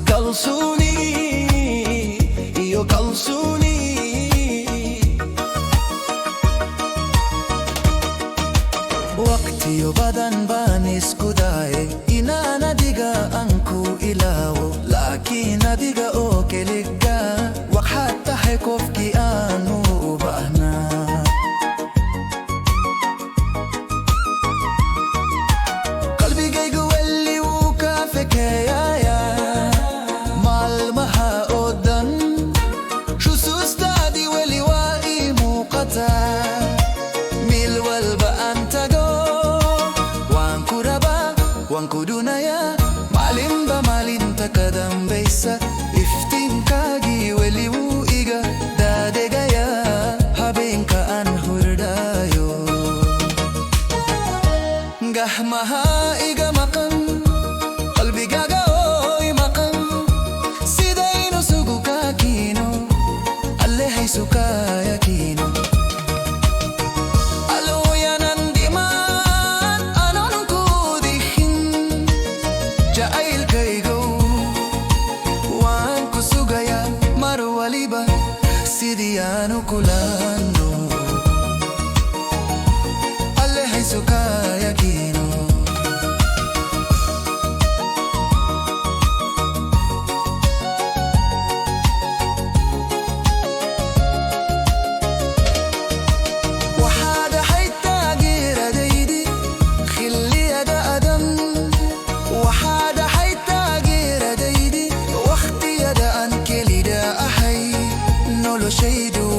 Kalsuni, io kalsuni. Wakti yo badan banis kudae, inana diga anku ilawo, lakin adiga o keligga, wak hatta hekof ki anu ubahna. Qalbi gaygu welli wuka fekeyaya. Wanku dunaya malimba malinta kadam beisa iftin kagi weliwu iga dadegaya habinka an hurdayo gahmaha iga makan qalbi gaga oy makan sidaino suguka kino alle hay sukaya kino Sidiano kulano alle hay sukaya kino وحاجة حيتا غير ديدي خلي دا أدم وحاجة حيتا غير ديدي وقتي دا أنكلي دا أحي نولو شيدو